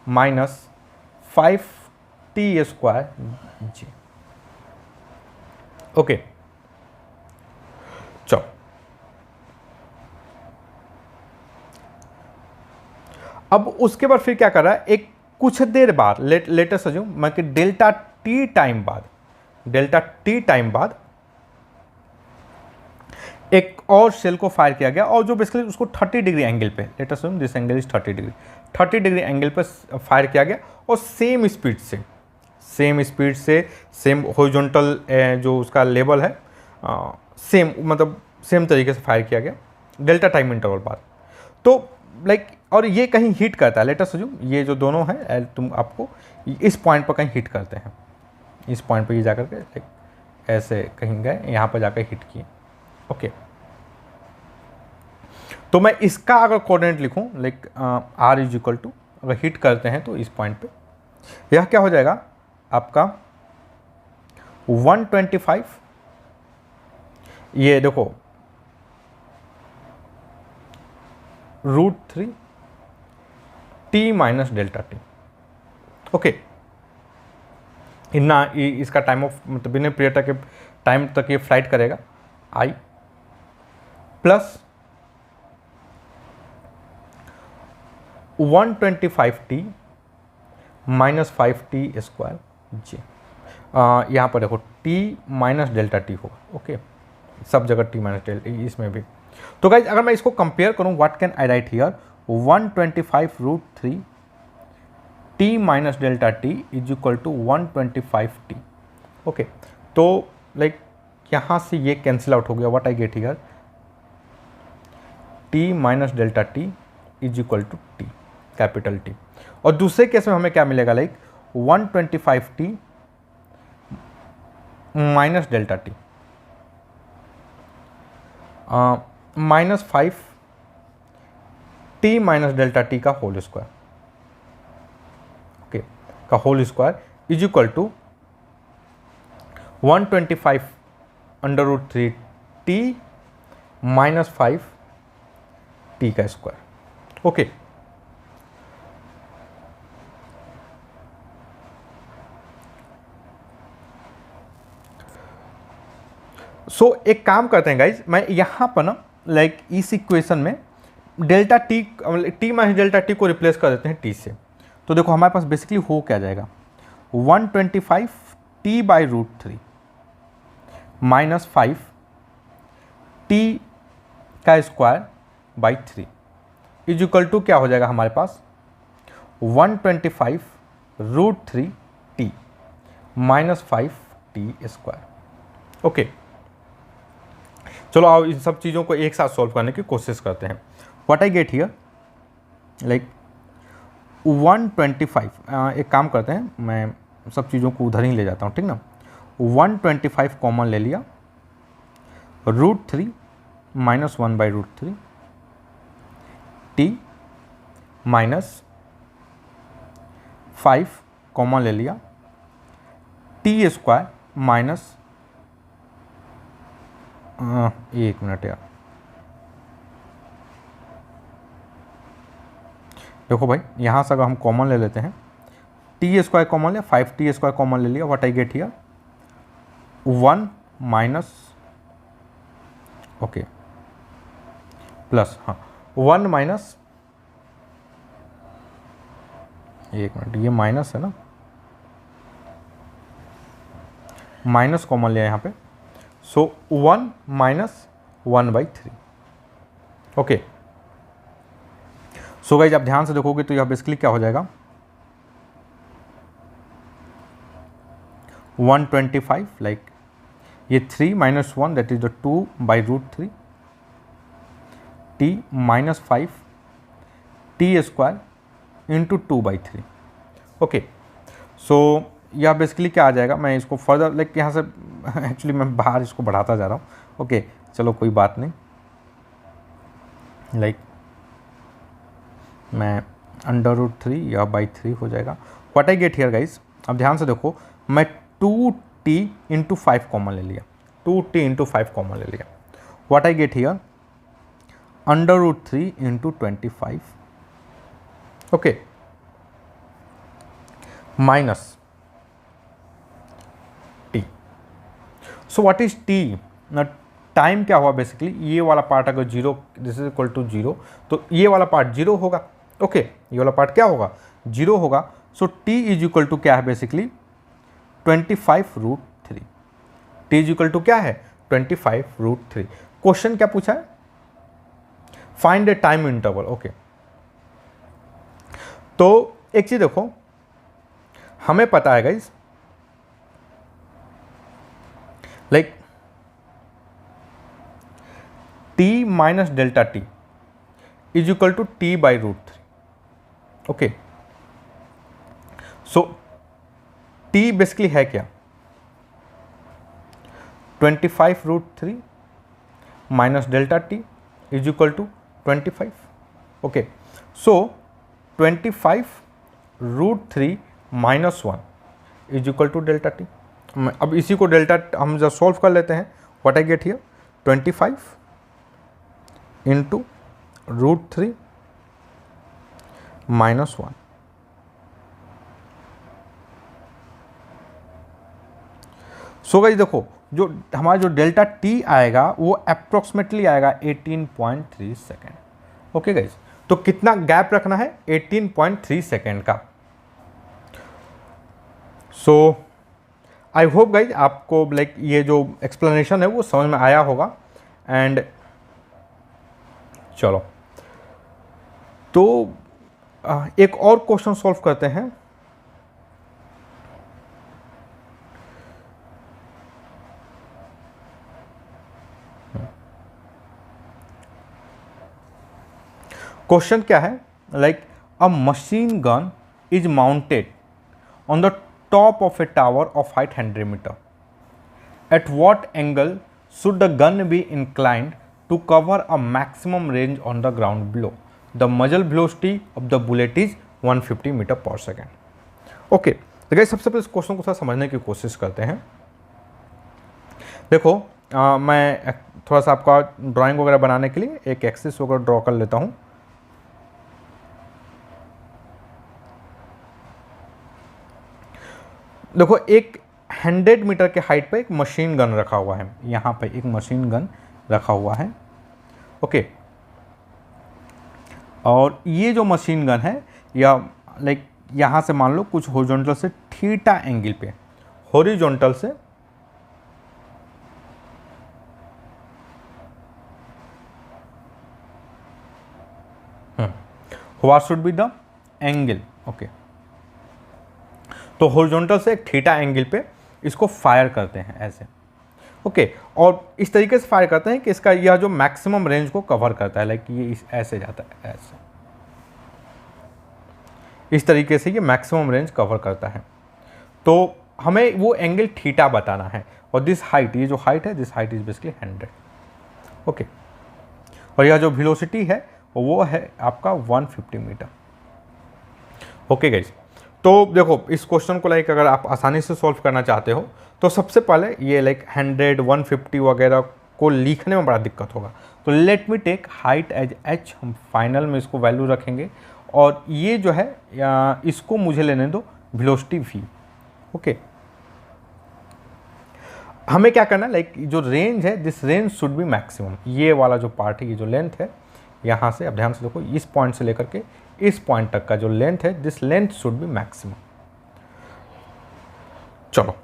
माइनस 5t² जी। ओके, चलो अब उसके बाद फिर क्या कर रहा है, एक कुछ देर बाद लेटर सजूं मैं कि डेल्टा टी टाइम बाद एक और शेल को फायर किया गया और जो बेसिकली उसको 30 डिग्री एंगल पे, let us assume this angle is 30 degree angle पे फायर किया गया और सेम स्पीड से सेम हॉरिजॉन्टल जो उसका लेवल है सेम मतलब सेम तरीके से फायर किया गया डेल्टा टाइम इंटरवल बाद। तो लाइक और ये कहीं हिट करता है, लेट अस अज्यूम ये जो दोनों है तुम आपको इस पॉइंट पर कहीं हिट करते हैं, इस पॉइंट पर ये जाकर के लाइक ऐसे कहीं गए, यहाँ पर जाकर हिट किए। ओके तो मैं इसका अगर कोऑर्डिनेट लिखूं like r is equal to, अगर हिट करते हैं तो इस पॉइंट पे यह क्या हो जाएगा आपका 125, ये देखो √3 t minus delta T. Okay इतना इसका टाइम ऑफ मतलब बिना पीरियड के टाइम तक ये फ्लाइट करेगा i plus 125t minus 5t square g. यहाँ पर देखो t माइनस डेल्टा टी होगा। ओके सब जगह t माइनस डेल्टा, इसमें भी। तो गाइज अगर मैं इसको कंपेयर करूँ, what can I write here, 125√3 t minus delta t is equal to 125t। Okay तो लाइक यहाँ से ये कैंसिल आउट हो गया, what I get here t minus delta t is equal to t capital T। और दूसरे case में हमें क्या मिलेगा like 125t minus delta t minus 5t minus delta t का होल स्क्वायर, ओके का whole square is equal to 125 √3 t minus 5t का square. Okay so एक काम करते हैं गाइज, मैं यहाँ पर ना लाइक इस इक्वेशन में delta T T minus delta T को रिप्लेस कर देते हैं टी से। तो देखो हमारे पास बेसिकली हो क्या जाएगा 125t बाई √3 माइनस 5t का square by 3 is equal to क्या हो जाएगा हमारे पास 125√3t minus 5t square. Okay चलो आओ इन सब चीज़ों को एक साथ सॉल्व करने की कोशिश करते हैं। What I get here like 125, एक काम करते हैं मैं सब चीज़ों को उधर ही ले जाता हूँ, ठीक ना। 125 कॉमन ले लिया, √3 minus 1 by √3 t minus 5 common ले लिया, t स्क्वायर माइनस एक मिनट यार, देखो भाई यहाँ से अगर हम कॉमन ले लेते हैं t स्क्वायर कॉमन लिया, 5t स्क्वायर कॉमन ले लिया, what I get here 1 minus okay plus 1 minus, एक मिनट ये माइनस है ना, माइनस कॉमन लिया यहाँ पे, सो 1 माइनस 1/3। ओके सो गाइस आप ध्यान से देखोगे तो यह बेसिकली क्या हो जाएगा 125 लाइक ये 3 minus 1 that is the 2 by √3 t minus 5 t square into 2/3। Okay so यह बेसिकली क्या आ जाएगा, मैं इसको फर्दर लाइक यहाँ से एक्चुअली मैं बाहर इसको बढ़ाता जा रहा हूँ। ओके चलो कोई बात नहीं, लाइक मैं √3 या बाई 3 हो जाएगा। What I get here guys, अब ध्यान से देखो मैं 2t इंटू 5 कॉमन ले लिया, 2t इंटू 5 कॉमन ले लिया, what I get here √3 into 25 okay minus t। So what is t ना, टाइम क्या हुआ बेसिकली, ये वाला पार्ट अगर 0 दिस इज इक्वल टू 0 तो ये वाला पार्ट 0 होगा। ओके ये वाला पार्ट क्या होगा 0 होगा। So t is equal to क्या है basically 25√3, t is equal to क्या है 25√3। क्वेश्चन क्या पूछा है, find a time interval. Okay, तो एक चीज देखो, हमें पता है guys, like t minus delta t is equal to t by √3। Okay, so t basically है क्या, 25 √3 minus delta t is equal to 25। Okay, so 25 √3 minus 1 is equal to delta t. अब इसी को डेल्टा हम जब सॉल्व कर लेते हैं, what I get here, 25 into √3 minus 1। So guys देखो, जो हमारा जो डेल्टा टी आएगा वो अप्रोक्सीमेटली आएगा 18.3 सेकेंड। ओके गाइस, तो कितना गैप रखना है, 18.3 सेकेंड का। सो आई होप गाइज आपको लाइक ये जो एक्सप्लेनेशन है वो समझ में आया होगा। एंड चलो, तो एक और क्वेश्चन सॉल्व करते हैं। क्वेश्चन क्या है, like a machine gun is mounted on the top of a tower of height 100 metre. At what angle should the gun be inclined to cover a maximum range on the ground below. The muzzle velocity of the bullet is 150 metre per second. Okay, तो guys सबसे पहले इस question को थोड़ा समझने की कोशिश करते हैं। देखो, मैं थोड़ा सा आपका ड्राइंग वगैरह बनाने के लिए एक एक्सिस वगैरह ड्रॉ कर लेता हूँ। देखो, एक 100 मीटर के हाइट पे एक मशीन गन रखा हुआ है, यहाँ पे एक मशीन गन रखा हुआ है। ओके, और ये जो मशीन गन है, या लाइक यहाँ से मान लो कुछ हॉरिजॉन्टल से थीटा एंगल पे, हॉरिजॉन्टल से what should be the angle. Okay, तो हॉरिजॉन्टल से एक थीटा एंगल पे इसको फायर करते हैं ऐसे। ओके, और इस तरीके से फायर करते हैं कि इसका यह जो मैक्सिमम रेंज को कवर करता है, लाइक ये ऐसे जाता है, ऐसे इस तरीके से ये मैक्सिमम रेंज कवर करता है। तो हमें वो एंगल थीटा बताना है, और दिस हाइट, ये जो हाइट है, this height is basically 100। Okay, और यह जो वेलोसिटी है वो है आपका 150 मीटर। ओके गाइस, तो देखो इस क्वेश्चन को लाइक अगर आप आसानी से सॉल्व करना चाहते हो तो सबसे पहले ये लाइक 100, 150 वगैरह को लिखने में बड़ा दिक्कत होगा। तो let me take height as h, हम फाइनल में इसको वैल्यू रखेंगे, और ये जो है इसको मुझे लेने दो वेलोसिटी v। ओके, हमें क्या करना है, लाइक जो रेंज है, this range should be maximum. ये वाला जो पार्ट है, ये जो लेंथ है, यहाँ से अब ध्यान से देखो, इस पॉइंट से लेकर के इस पॉइंट तक का जो लेंथ है, this length should be maximum. चलो,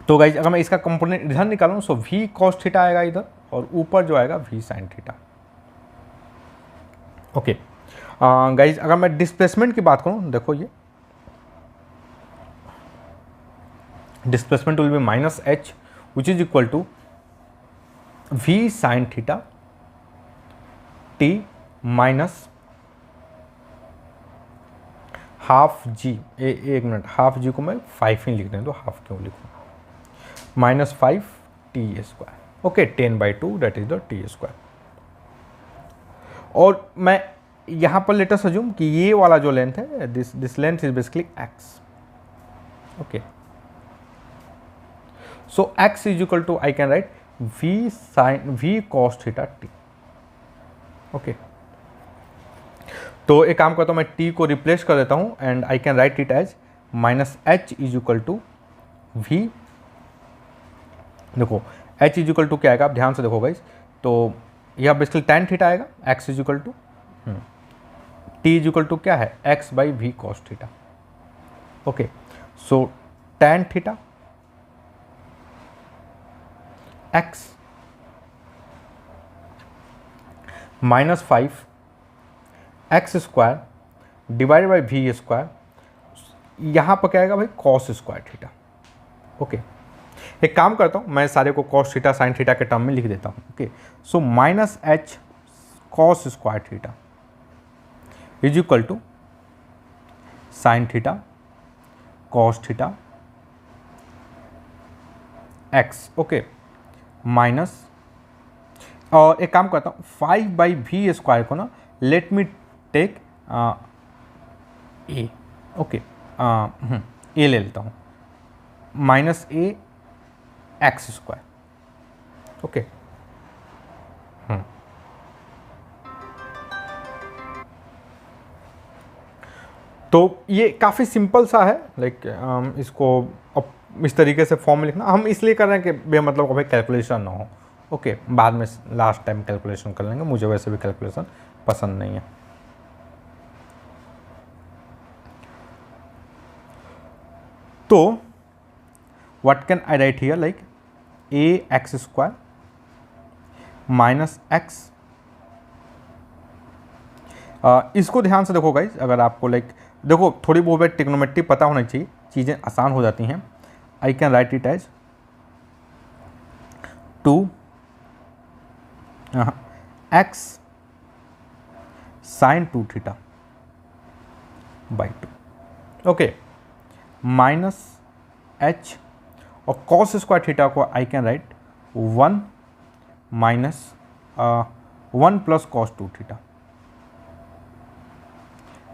तो गाइज अगर मैं इसका कंपोनेंट इधर निकालूं तो v cos थीटा आएगा इधर, और ऊपर जो आएगा v sin theta. Okay guys, अगर मैं डिस्प्लेसमेंट की बात करूं, देखो ये displacement will be minus h which is equal to v sin theta t minus half g। एक मिनट, हाफ g को मैं 5 ही लिखने दो, हाफ क्यों लिखूँ, minus 5 t²। Okay, 10/2 that is the t²। और मैं यहाँ पर लेटर अज्यूम कि ये वाला जो लेंथ है, this length is basically x। Okay, so x is equal to, I can write v cos theta t। Okay, तो एक काम करता हूँ, मैं t को रिप्लेस कर देता हूँ, and I can write it as minus h is equal to v। देखो h इज इक्वल टू क्या आएगा, आप ध्यान से देखो गाइस, तो यह बेसिकली tan थीटा आएगा, x is equal to t is equal to क्या है, x by v cos theta. Okay, so tan theta x -5 x² divided by v², यहाँ पर क्या आएगा भाई cos स्क्वायर थीटा। ओके, एक काम करता हूँ, मैं सारे को cos थीटा sin थीटा के टर्म में लिख देता हूँ। Okay, so -h cos square theta is equal to sin theta cos theta x। Okay, minus, और एक काम करता हूँ 5/v² को ना let me take A. Okay, A ले लेता हूँ, -a x²। ओके, तो ये काफ़ी सिंपल सा है, लाइक इसको अब इस तरीके से फॉर्म में लिखना हम इसलिए कर रहे हैं कि बेमतलब कभी कैलकुलेशन ना हो। ओके, बाद में लास्ट टाइम कैलकुलेशन कर लेंगे, मुझे वैसे भी कैलकुलेशन पसंद नहीं है। तो what can I write here, like ax² -x। इसको ध्यान से देखो गाइज, अगर आपको लाइक देखो थोड़ी बहुत ट्रिग्नोमेट्री पता होना चाहिए, चीज़ें आसान हो जाती हैं। I can write it as 2x sin 2 theta by 2। Okay, -h और cos स्क्वायर थीटा को I can write 1 + cos 2 theta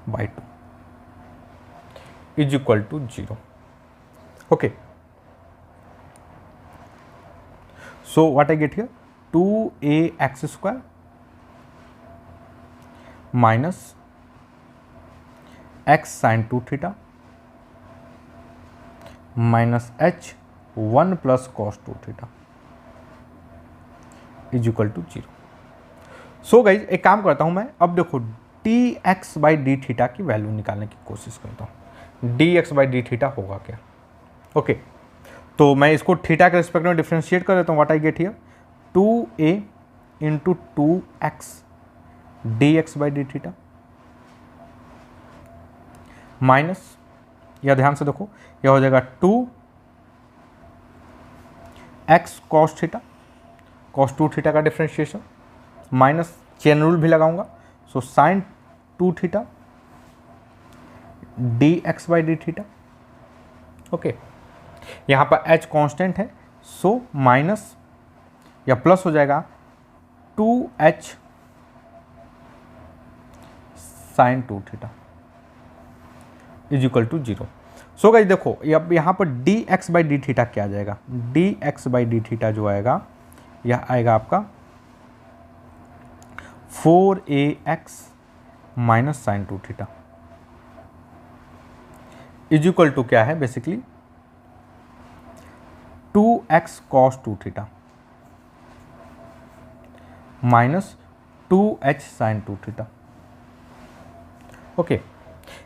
by 2 is equal to 0। Okay, so what I get here, 2ax² minus x sin 2 theta minus h 1 + cos 2 theta is equal to 0। So guys एक काम करता हूं मैं, अब देखो dx/d theta की value निकालने की कोशिश करता हूं। dx/d थीटा होगा क्या? ओके, तो मैं इसको थीटा के रिस्पेक्ट में डिफ्रेंशिएट कर देता हूँ। What I get here, 2a × 2x dx/d theta minus, या ध्यान से देखो यह हो जाएगा 2x cos theta, cos 2 theta का डिफ्रेंशिएशन माइनस चेन रूल भी लगाऊंगा, सो sin 2 theta dx/d theta. Okay, यहाँ पर h कांस्टेंट है, सो माइनस या प्लस हो जाएगा 2h sin 2 theta is equal to 0। So guys देखो अब यहाँ पर dx/d थीटा क्या आ जाएगा, dx/d थीटा जो आएगा यह आएगा आपका 4ax minus sin 2 theta is equal to क्या है basically 2x cos 2 theta minus 2h sin 2 theta. Okay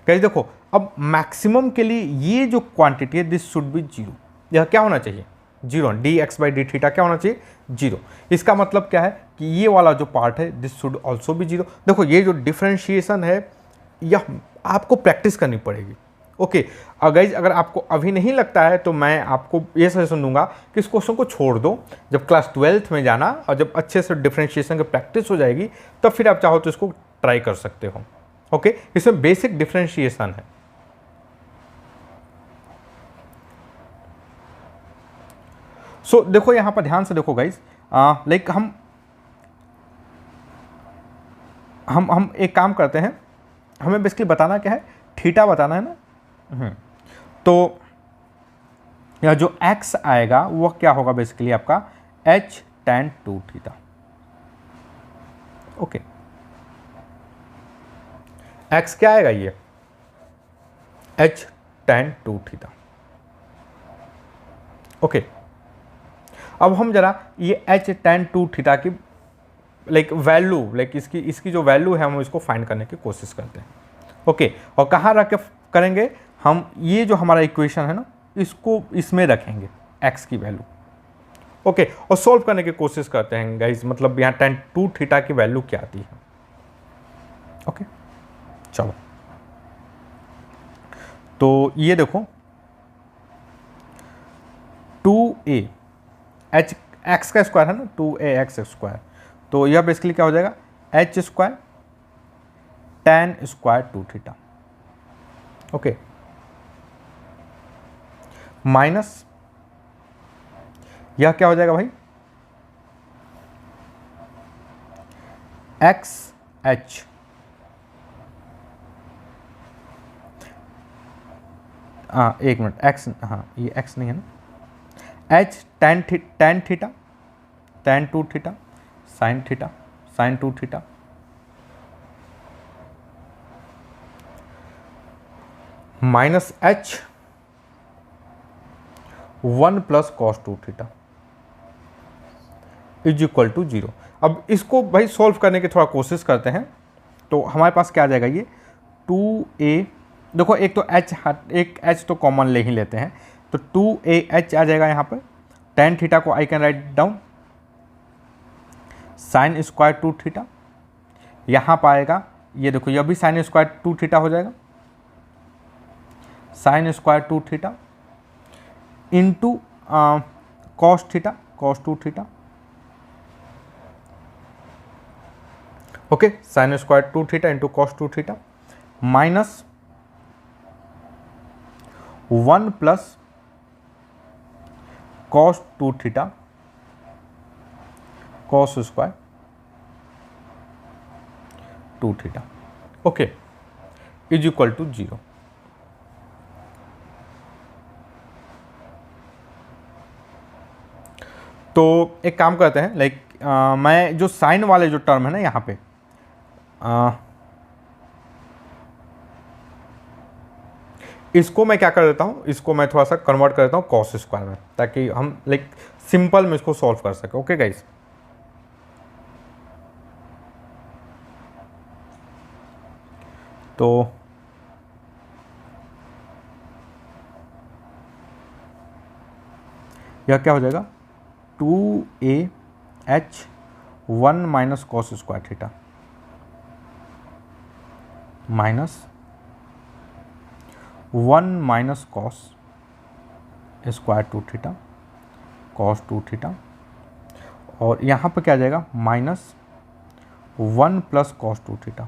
guys देखो, अब मैक्सिमम के लिए ये जो क्वांटिटी है दिस शुड बी 0। यह क्या होना चाहिए 0, dx/d थीटा क्या होना चाहिए 0। इसका मतलब क्या है कि ये वाला जो पार्ट है दिस शुड ऑल्सो बी 0। देखो ये जो डिफरेंशिएशन है यह आपको प्रैक्टिस करनी पड़ेगी। ओके, गाइज अगर आपको अभी नहीं लगता है तो मैं आपको ये सजेशन दूंगा कि इस क्वेश्चन को छोड़ दो, जब क्लास 12th में जाना और जब अच्छे से डिफरेंशिएशन की प्रैक्टिस हो जाएगी तब फिर आप चाहो तो इसको ट्राई कर सकते हो। ओके, इसमें बेसिक डिफरेंशिएशन है। सो देखो यहाँ पर ध्यान से देखो गाइज, लाइक हम एक काम करते हैं, हमें बेसिकली बताना क्या है, थीटा बताना है ना। तो यह जो x आएगा वह क्या होगा बेसिकली आपका h tan 2 theta. Okay, x क्या आएगा ये h tan 2 थीटा। ओके, अब हम जरा ये h tan 2 थीटा की लाइक वैल्यू, लाइक इसकी जो वैल्यू है हम इसको फाइंड करने की कोशिश करते हैं। ओके, और कहाँ रख के करेंगे हम, ये जो हमारा इक्वेशन है ना इसको इसमें रखेंगे x की वैल्यू। ओके, और सॉल्व करने की कोशिश करते हैं गाइज, मतलब यहाँ tan 2 थीटा की वैल्यू क्या आती है। ओके चलो, तो ये देखो 2a h x का स्क्वायर है ना, 2ax स्क्वायर, तो यह बेसिकली क्या हो जाएगा h square tan square 2 theta. Okay, minus यह क्या हो जाएगा भाई x h, हाँ एक मिनट, x, हाँ ये x नहीं है ना, h tan theta tan 2 theta sin 2 theta minus h 1 plus cos 2 theta is equal to 0। अब इसको भाई सॉल्व करने की थोड़ा कोशिश करते हैं, तो हमारे पास क्या आ जाएगा ये 2a, देखो एक तो एक h तो कॉमन ले ही लेते हैं, तो 2ah आ जाएगा यहाँ पर, tan थीटा को I can write down sign square 2 theta, यहाँ पाएगा ये देखो यह भी साइन स्क्वायर 2 थीटा हो जाएगा, sine square 2 theta into cos theta cos 2 theta. Okay, sine square 2 theta into cos 2 theta minus 1 plus cos 2 theta cos square 2 theta. Okay, is equal to 0। तो एक काम करते हैं, लाइक मैं जो साइन वाले जो टर्म है ना यहाँ पे, इसको मैं क्या कर देता हूँ, इसको मैं थोड़ा सा कन्वर्ट कर देता हूँ कॉस स्क्वायर में, ताकि हम लाइक सिंपल में इसको सॉल्व कर सके। ओके गाइस, तो यह क्या हो जाएगा 2ah 1 minus cos square theta minus 1 minus cos square 2 theta cos 2 theta, और यहाँ पर क्या आ जाएगा minus 1 plus cos 2 theta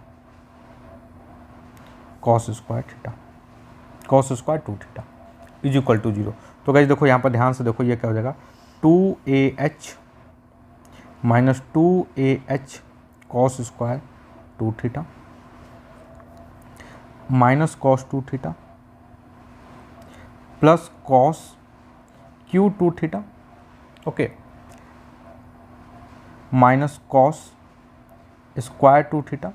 cos square theta cos square 2 theta is equal to 0। तो गाइस देखो यहाँ पर ध्यान से देखो, ये क्या हो जाएगा 2ah minus 2ah cos square 2 theta minus cos 2 theta plus cos Q 2 theta. Okay, minus cos square 2 theta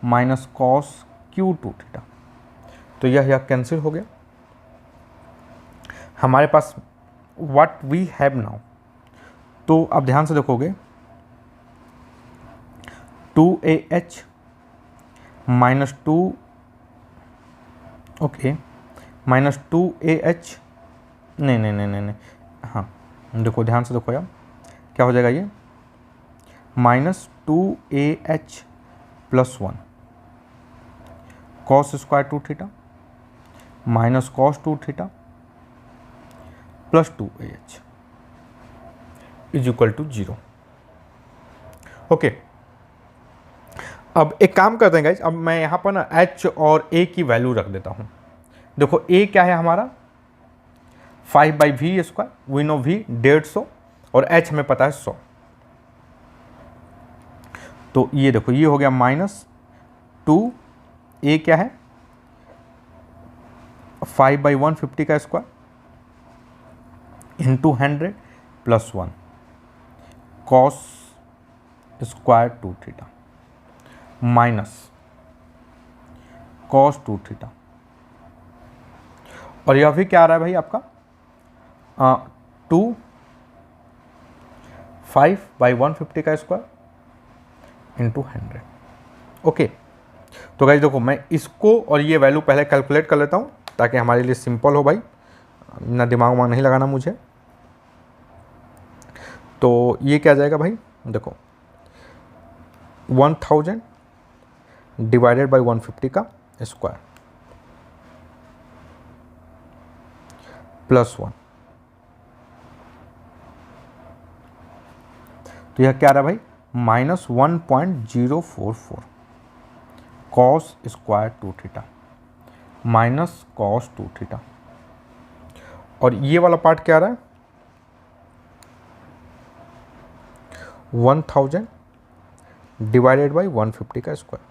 minus cos Q 2 theta. तो यह कैंसिल हो गया, हमारे पास व्हाट वी हैव नाउ। तो अब ध्यान से देखोगे 2ah minus 2, okay minus 2ah, नहीं, हाँ देखो ध्यान से देखो यार, क्या हो जाएगा ये minus 2ah plus 1 cos square 2 theta minus cos 2 theta plus 2ah is equal to 0। Okay, अब एक काम करते हैं गाइज, अब मैं यहाँ पर ना h और a की वैल्यू रख देता हूँ। देखो a क्या है हमारा 5/v square, we know v 150 और h हमें पता है 100। तो ये देखो ये हो गया माइनस 2, a क्या है 5/150 का square into 100 plus 1 cos square 2 theta minus cos 2 theta, और यह भी क्या आ रहा है भाई आपका 5/150 का स्क्वायर इंटू 100। ओके, तो गाइस देखो मैं इसको और ये वैल्यू पहले कैलकुलेट कर लेता हूँ ताकि हमारे लिए सिंपल हो भाई, ना दिमाग नहीं लगाना मुझे। तो ये क्या जाएगा भाई, देखो 1000 डिवाइडेड बाई 150 का स्क्वायर +1, तो यह क्या रहा भाई -1.044 cos square 2 theta minus cos 2 theta. और ये वाला पार्ट क्या रहा है 1000 डिवाइडेड बाई 150 का स्क्वायर,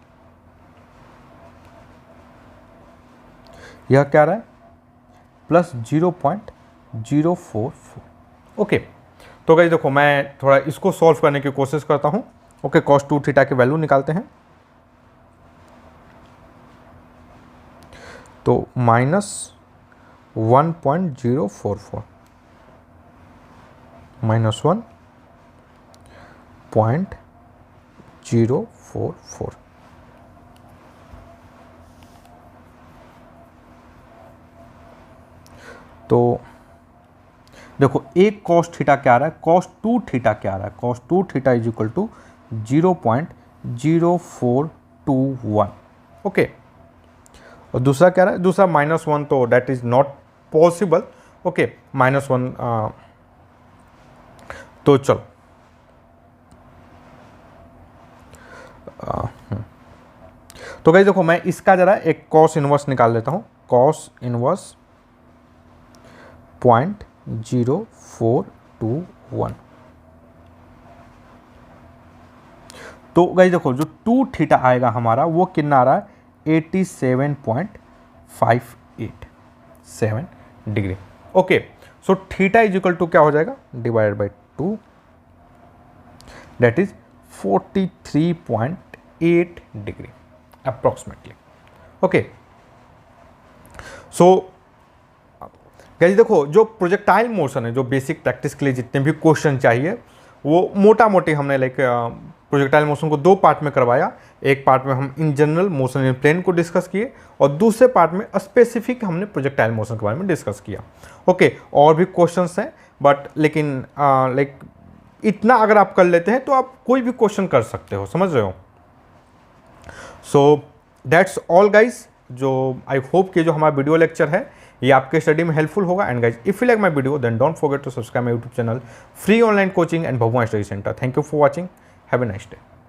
यह क्या रहा है +0.044। ओके, तो गाइस देखो मैं थोड़ा इसको सॉल्व करने की कोशिश करता हूँ। ओके, कॉस 2 थीटा की वैल्यू निकालते हैं। तो -1.044 -1.044, तो देखो एक कॉस थीटा क्या आ रहा है, कॉस 2 थीटा क्या आ रहा है, cos 2 theta is equal to 0.0421। Okay, और दूसरा क्या रहा है, दूसरा -1, तो that is not possible. Okay, -1, तो चलो तो गाइस देखो मैं इसका जरा एक कॉस इनवर्स निकाल लेता हूँ, कॉस इनवर्स 0.0421। तो गाइस देखो जो 2 थीटा आएगा हमारा वो कितना आ रहा है 87.587 degree. Okay, so theta is equal to क्या हो जाएगा divided by 2, that is 43.8 degree approximately. Okay, so guys देखो जो प्रोजेक्टाइल मोशन है, जो बेसिक प्रैक्टिस के लिए जितने भी क्वेश्चन चाहिए वो मोटा मोटी हमने लाइक प्रोजेक्टाइल मोशन को 2 पार्ट में करवाया। एक पार्ट में हम in general motion in plane को डिस्कस किए और दूसरे पार्ट में स्पेसिफिक हमने प्रोजेक्टाइल मोशन के बारे में डिस्कस किया। ओके, और भी क्वेश्चंस हैं बट लेकिन लाइक इतना अगर आप कर लेते हैं तो आप कोई भी क्वेश्चन कर सकते हो, समझ रहे हो। सो दैट्स ऑल गाइज, जो आई होप कि जो हमारा वीडियो लेक्चर है ये आपके स्टडी में हेल्पफुल होगा। And guys if you like my video then don't forget to subscribe my YouTube channel free online coaching and Bhagwan study centre. Thank you for watching, have a nice day.